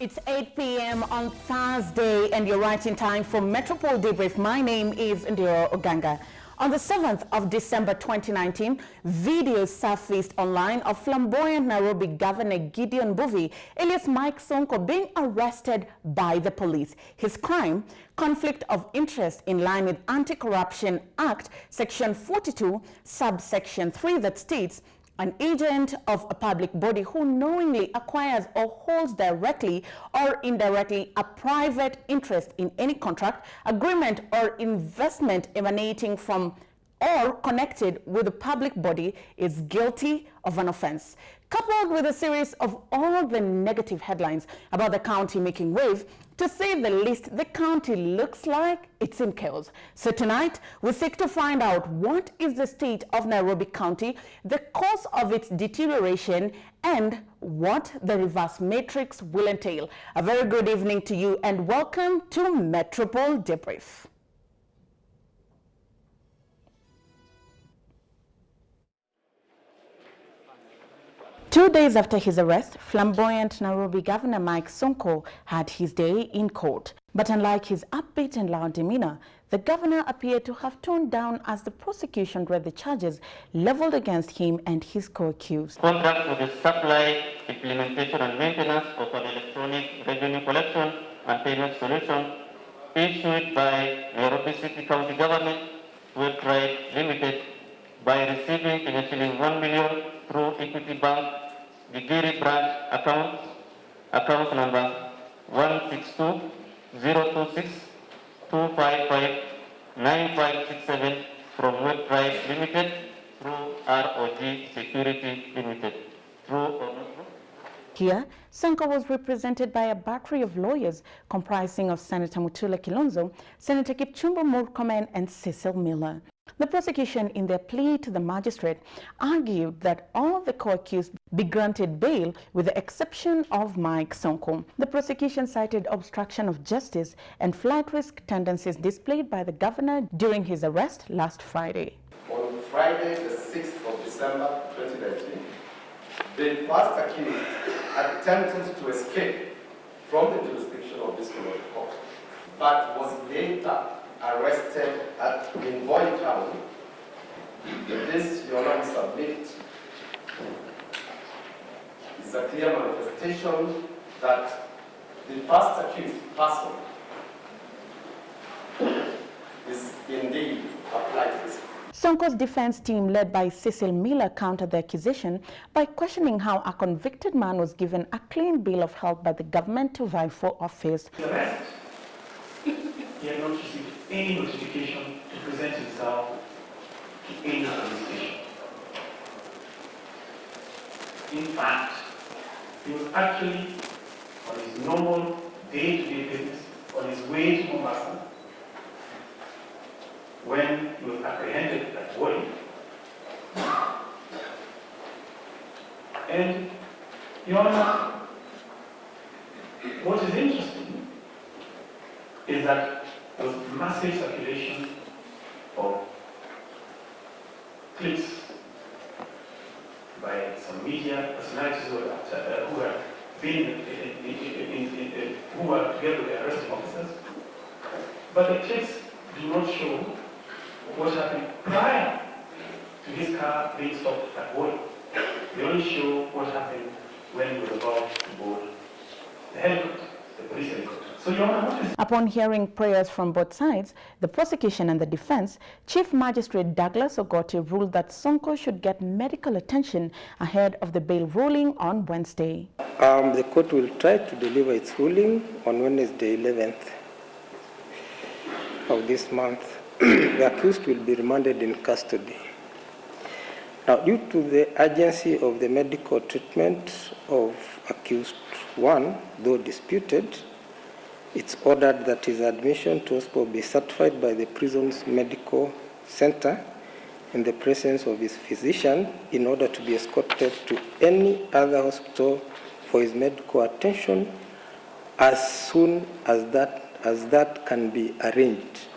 It's 8 p.m. on Thursday, and you're right in time for Metropole Debrief. My name is Ndiro Oganga. On the 7th of December 2019, videos surfaced online of flamboyant Nairobi Governor Gideon Mbuvi, alias Mike Sonko, being arrested by the police. His crime, conflict of interest in line with Anti-Corruption Act, Section 42, subsection 3, that states, an agent of a public body who knowingly acquires or holds directly or indirectly a private interest in any contract, agreement, or investment emanating from or connected with a public body is guilty of an offense. Coupled with a series of all the negative headlines about the county making wave, to say the least, the county looks like it's in chaos. So tonight, we seek to find out what is the state of Nairobi County, the cause of its deterioration, and what the reverse matrix will entail. A very good evening to you and welcome to Metropole Debrief. Two days after his arrest, flamboyant Nairobi Governor Mike Sonko had his day in court. But unlike his upbeat and loud demeanor, the governor appeared to have toned down as the prosecution read the charges leveled against him and his co-accused. Contract for the supply, implementation and maintenance of an electronic revenue collection and payment solution issued by Nairobi City County Government, World Trade Limited, by receiving initially 1 million through Equity Bank, the Giri branch account number 162-026-255-9567 from World Trade Limited through ROG Security Limited. Here, Sonko was represented by a battery of lawyers comprising of Senator Mutula Kilonzo, Senator Kipchumba Murkomen, and Cecil Miller. The prosecution, in their plea to the magistrate, argued that all of the co-accused be granted bail with the exception of Mike Sonko. The prosecution cited obstruction of justice and flight risk tendencies displayed by the governor during his arrest last Friday. On Friday, the 6th of December 2019, the first accused attempted to escape from the jurisdiction of this court, but was later arrested in Voi Town. This, Your Honor, submit is a clear manifestation that the first accused person is indeed a flight risk. Sonko's defense team, led by Cecil Miller, countered the accusation by questioning how a convicted man was given a clean bill of health by the government to vie for office. He had not received any notification to present himself to any police station. In fact, he was actually on his normal day-to-day business, on his way to Mombasa, when he was apprehended at Voi. And, Your Honor, what is interesting is that there was massive circulation of clips by some media personalities who were together with the arresting officers, but the clips do not show what happened prior to his car being stopped at Voi. They only show what happened when he was about to board the helicopter, the police helicopter. So, Your Honor, what is... Upon hearing prayers from both sides, the prosecution and the defense, Chief Magistrate Douglas Ogoti ruled that Sonko should get medical attention ahead of the bail ruling on Wednesday. The court will try to deliver its ruling on Wednesday 11th of this month. The accused will be remanded in custody. Now, due to the urgency of the medical treatment of accused one, though disputed, it's ordered that his admission to hospital be certified by the prison's medical center in the presence of his physician in order to be escorted to any other hospital for his medical attention as soon as that can be arranged.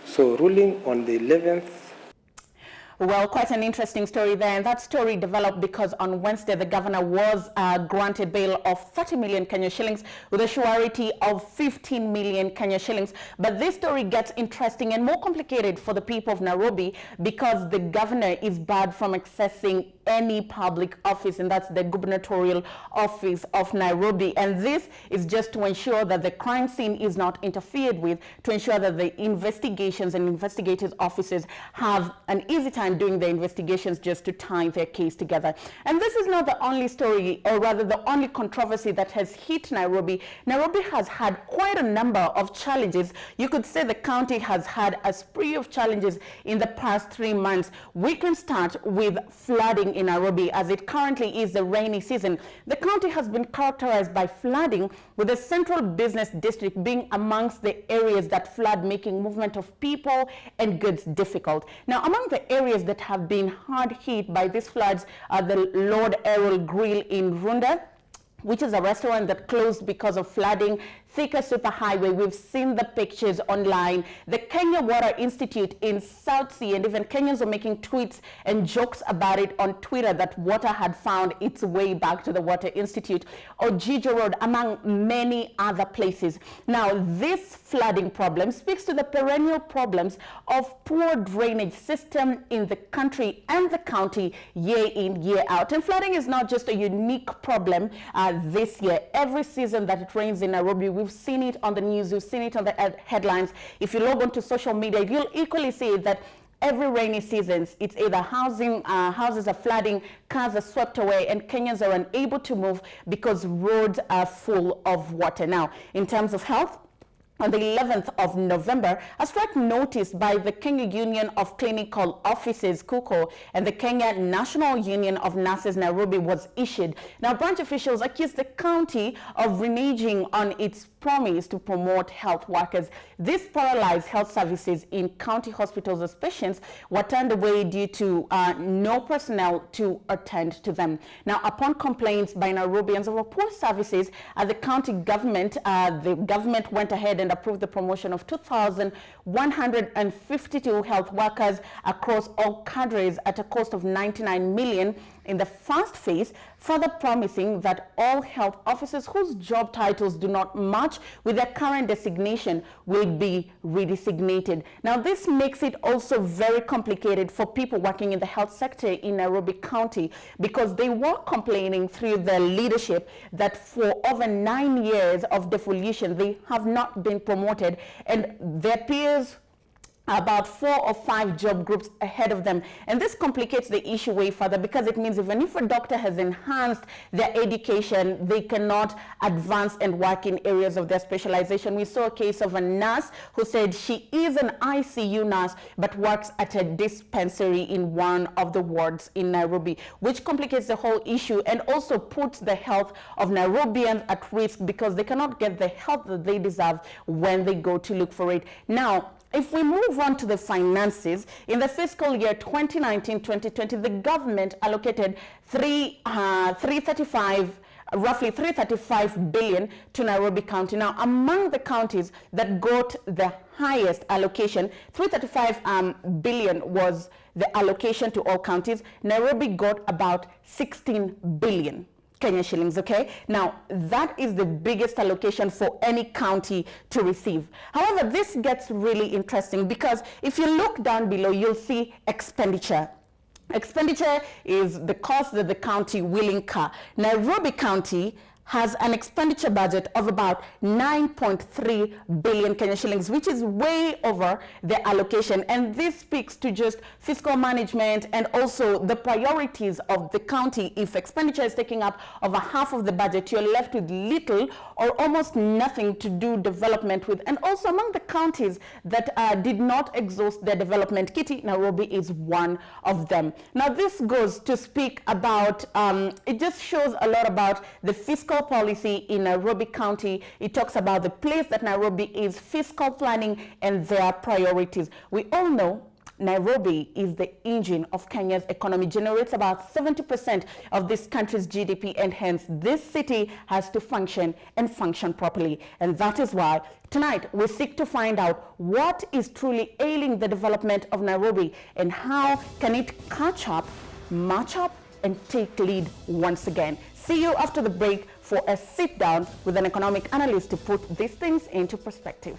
So ruling on the 11th. Well, quite an interesting story there, and that story developed because on Wednesday the governor was granted bail of 30 million Kenya shillings with a surety of 15 million Kenya shillings. But this story gets interesting and more complicated for the people of Nairobi because the governor is barred from accessing any public office, and that's the gubernatorial office of Nairobi. And this is just to ensure that the crime scene is not interfered with, to ensure that the investigations and investigators' officers have an easy time doing the investigations just to tie their case together. And this is not the only story, or rather the only controversy that has hit Nairobi. Nairobi has had quite a number of challenges. You could say the county has had a spree of challenges in the past 3 months. We can start with flooding in Nairobi, as it currently is the rainy season. The county has been characterized by flooding, with the central business district being amongst the areas that flood, making movement of people and goods difficult. Now, among the areas that have been hard hit by these floods are the Lord Errol Grill in Runda, which is a restaurant that closed because of flooding. Thika Superhighway, we've seen the pictures online. The Kenya Water Institute in South Sea, and even Kenyans are making tweets and jokes about it on Twitter that water had found its way back to the Water Institute. Or Jijo Road, among many other places. Now, this flooding problem speaks to the perennial problems of poor drainage system in the country and the county year in, year out. And flooding is not just a unique problem this year. Every season that it rains in Nairobi, we've seen it on the news, we've seen it on the headlines. If you log on to social media, you'll equally see that every rainy season, it's either houses are flooding, cars are swept away, and Kenyans are unable to move because roads are full of water. Now, in terms of health, on the 11th of November, a strike notice by the Kenya Union of Clinical Officers, KUCO, and the Kenya National Union of Nurses, Nairobi, was issued. Now, branch officials accused the county of reneging on its promise to promote health workers. This paralyzed health services in county hospitals as patients were turned away due to no personnel to attend to them. Now, upon complaints by Nairobians over poor services, the county government, went ahead and approved the promotion of 2,152 health workers across all cadres at a cost of 99 million in the first phase, further promising that all health officers whose job titles do not match with their current designation will be redesignated. Now, this makes it also very complicated for people working in the health sector in Nairobi County, because they were complaining through their leadership that for over 9 years of devolution, they have not been promoted, and their peers about 4 or 5 job groups ahead of them. And this complicates the issue way further, because it means even if a doctor has enhanced their education, they cannot advance and work in areas of their specialization. We saw a case of a nurse who said she is an ICU nurse but works at a dispensary in one of the wards in Nairobi, which complicates the whole issue and also puts the health of Nairobians at risk, because they cannot get the help that they deserve when they go to look for it. Now, if we move on to the finances, in the fiscal year 2019-2020, the government allocated roughly 335 billion to Nairobi County. Now, among the counties that got the highest allocation, 335 billion was the allocation to all counties. Nairobi got about 16 billion. Kenya shillings, okay? Now, that is the biggest allocation for any county to receive. However, this gets really interesting, because if you look down below, you'll see expenditure. Expenditure is the cost that the county will incur. Nairobi County has an expenditure budget of about 9.3 billion Kenya shillings, which is way over the allocation. And this speaks to just fiscal management and also the priorities of the county. If expenditure is taking up over half of the budget, you're left with little or almost nothing to do development with. And also among the counties that did not exhaust their development kitty, Nairobi is one of them. Now, this goes to speak about, it just shows a lot about the fiscal policy in Nairobi County. It talks about the place that Nairobi is, fiscal planning, and their priorities. We all know Nairobi is the engine of Kenya's economy, generates about 70% of this country's GDP, and hence this city has to function and function properly. And that is why tonight we seek to find out what is truly ailing the development of Nairobi and how can it catch up, match up, and take lead once again. See you after the break for a sit down with an economic analyst to put these things into perspective.